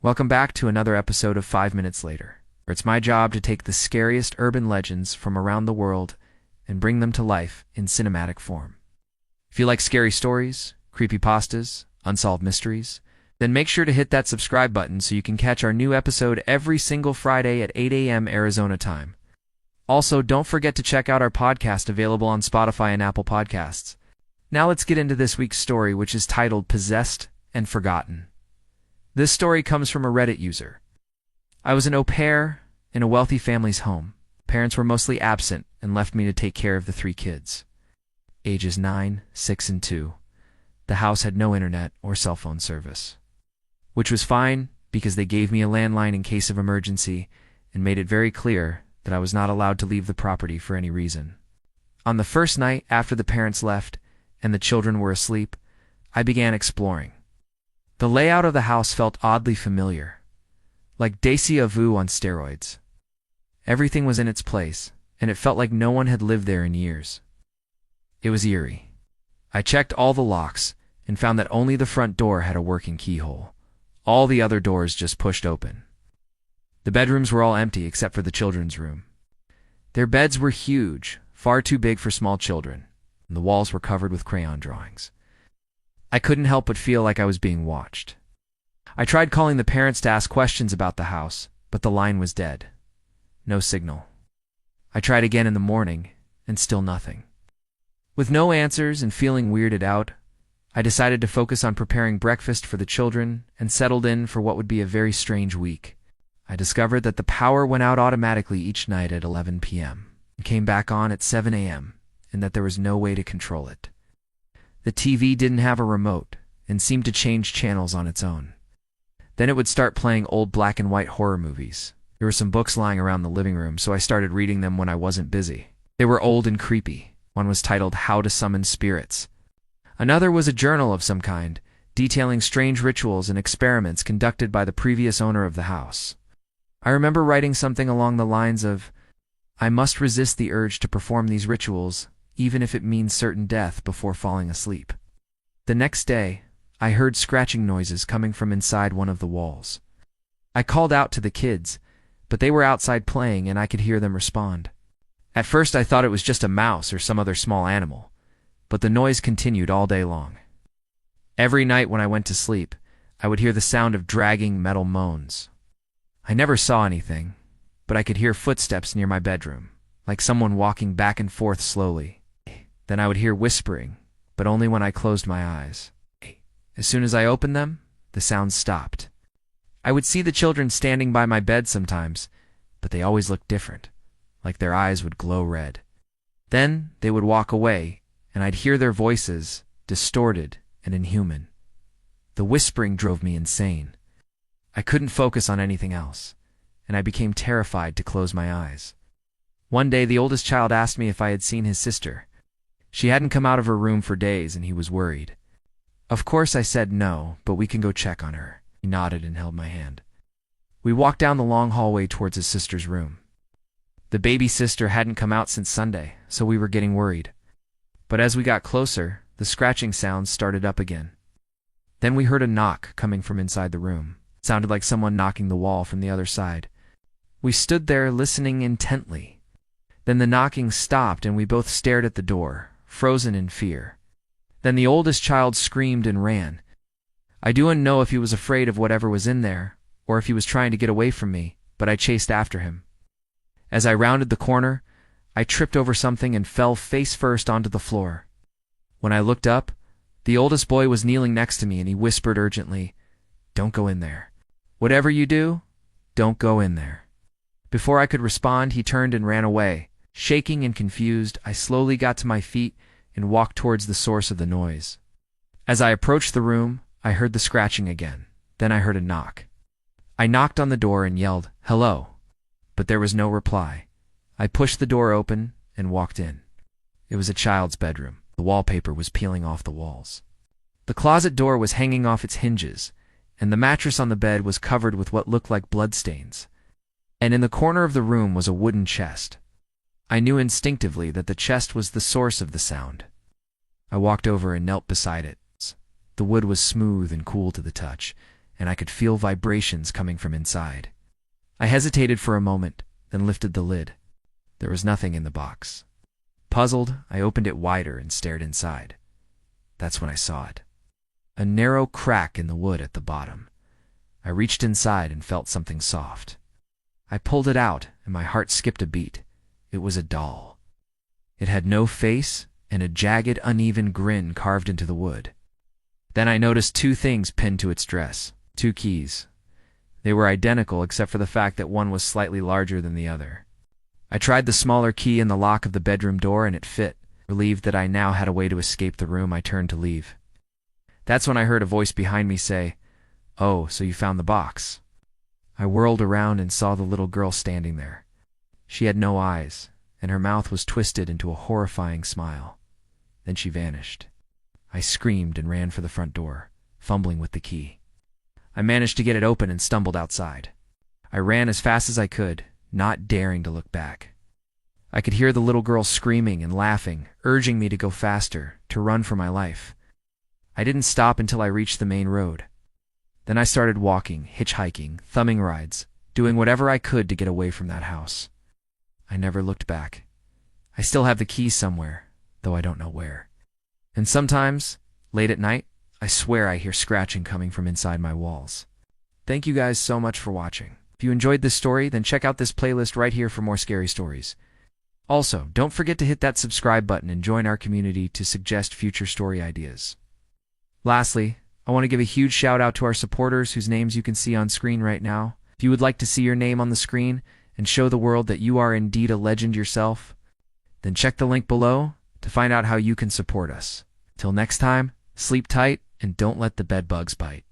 Welcome back to another episode of 5 Minutes Later, where it's my job to take the scariest urban legends from around the world and bring them to life in cinematic form. If you like scary stories, creepypastas, unsolved mysteries, then make sure to hit that subscribe button so you can catch our new episode every single Friday at 8 a.m. Arizona time. Also, don't forget to check out our podcast available on Spotify and Apple Podcasts. Now let's get into this week's story, which is titled Possessed and Forgotten. This story comes from a Reddit user. I was an au pair in a wealthy family's home. Parents were mostly absent and left me to take care of the 3 kids. Ages 9, 6, and 2. The house had no internet or cell phone service, which was fine because they gave me a landline in case of emergency and made it very clear that I was not allowed to leave the property for any reason. On the first night after the parents left and the children were asleep, I began exploring. The layout of the house felt oddly familiar, like déjà vu on steroids. Everything was in its place, and it felt like no one had lived there in years. It was eerie. I checked all the locks and found that only the front door had a working keyhole. All the other doors just pushed open. The bedrooms were all empty except for the children's room. Their beds were huge, far too big for small children, and the walls were covered with crayon drawings. I couldn't help but feel like I was being watched. I tried calling the parents to ask questions about the house, but the line was dead. No signal. I tried again in the morning, and still nothing. With no answers and feeling weirded out, I decided to focus on preparing breakfast for the children and settled in for what would be a very strange week. I discovered that the power went out automatically each night at 11 p.m. and came back on at 7 a.m., and that there was no way to control it. The TV didn't have a remote and seemed to change channels on its own. Then it would start playing old black and white horror movies. There were some books lying around the living room, so I started reading them when I wasn't busy. They were old and creepy. One was titled How to Summon Spirits. Another was a journal of some kind, detailing strange rituals and experiments conducted by the previous owner of the house. I remember writing something along the lines of, "I must resist the urge to perform these rituals, even if it means certain death before falling asleep." The next day, I heard scratching noises coming from inside one of the walls. I called out to the kids, but they were outside playing and I could hear them respond. At first I thought it was just a mouse or some other small animal, but the noise continued all day long. Every night when I went to sleep, I would hear the sound of dragging metal moans. I never saw anything, but I could hear footsteps near my bedroom, like someone walking back and forth slowly. Then I would hear whispering, but only when I closed my eyes. As soon as I opened them, the sounds stopped. I would see the children standing by my bed sometimes, but they always looked different, like their eyes would glow red. Then they would walk away, and I'd hear their voices, distorted and inhuman. The whispering drove me insane. I couldn't focus on anything else, and I became terrified to close my eyes. One day, the oldest child asked me if I had seen his sister. She hadn't come out of her room for days, and he was worried. Of course I said no, but we can go check on her. He nodded and held my hand. We walked down the long hallway towards his sister's room. The baby sister hadn't come out since Sunday, so we were getting worried. But as we got closer, the scratching sounds started up again. Then we heard a knock coming from inside the room. It sounded like someone knocking the wall from the other side. We stood there listening intently. Then the knocking stopped and we both stared at the door, frozen in fear. Then the oldest child screamed and ran. I didn't know if he was afraid of whatever was in there, or if he was trying to get away from me, but I chased after him. As I rounded the corner, I tripped over something and fell face first onto the floor. When I looked up, the oldest boy was kneeling next to me and he whispered urgently, "Don't go in there. Whatever you do, don't go in there." Before I could respond, he turned and ran away. Shaking and confused, I slowly got to my feet and walked towards the source of the noise. As I approached the room, I heard the scratching again. Then I heard a knock. I knocked on the door and yelled, "Hello," but there was no reply. I pushed the door open and walked in. It was a child's bedroom. The wallpaper was peeling off the walls. The closet door was hanging off its hinges, and the mattress on the bed was covered with what looked like bloodstains. And in the corner of the room was a wooden chest. I knew instinctively that the chest was the source of the sound. I walked over and knelt beside it. The wood was smooth and cool to the touch, and I could feel vibrations coming from inside. I hesitated for a moment, then lifted the lid. There was nothing in the box. Puzzled, I opened it wider and stared inside. That's when I saw it. A narrow crack in the wood at the bottom. I reached inside and felt something soft. I pulled it out, and my heart skipped a beat. It was a doll. It had no face and a jagged, uneven grin carved into the wood. Then I noticed two things pinned to its dress, 2 keys. They were identical except for the fact that one was slightly larger than the other. I tried the smaller key in the lock of the bedroom door and it fit. Relieved that I now had a way to escape the room, I turned to leave. That's when I heard a voice behind me say, "Oh, so you found the box." I whirled around and saw the little girl standing there. She had no eyes, and her mouth was twisted into a horrifying smile. Then she vanished. I screamed and ran for the front door, fumbling with the key. I managed to get it open and stumbled outside. I ran as fast as I could, not daring to look back. I could hear the little girl screaming and laughing, urging me to go faster, to run for my life. I didn't stop until I reached the main road. Then I started walking, hitchhiking, thumbing rides, doing whatever I could to get away from that house. I never looked back. I still have the keys somewhere, though I don't know where. And sometimes, late at night, I swear I hear scratching coming from inside my walls. Thank you guys so much for watching. If you enjoyed this story, then check out this playlist right here for more scary stories. Also, don't forget to hit that subscribe button and join our community to suggest future story ideas. Lastly, I want to give a huge shout out to our supporters whose names you can see on screen right now. If you would like to see your name on the screen and show the world that you are indeed a legend yourself, then check the link below to find out how you can support us. Till next time, sleep tight and don't let the bed bugs bite.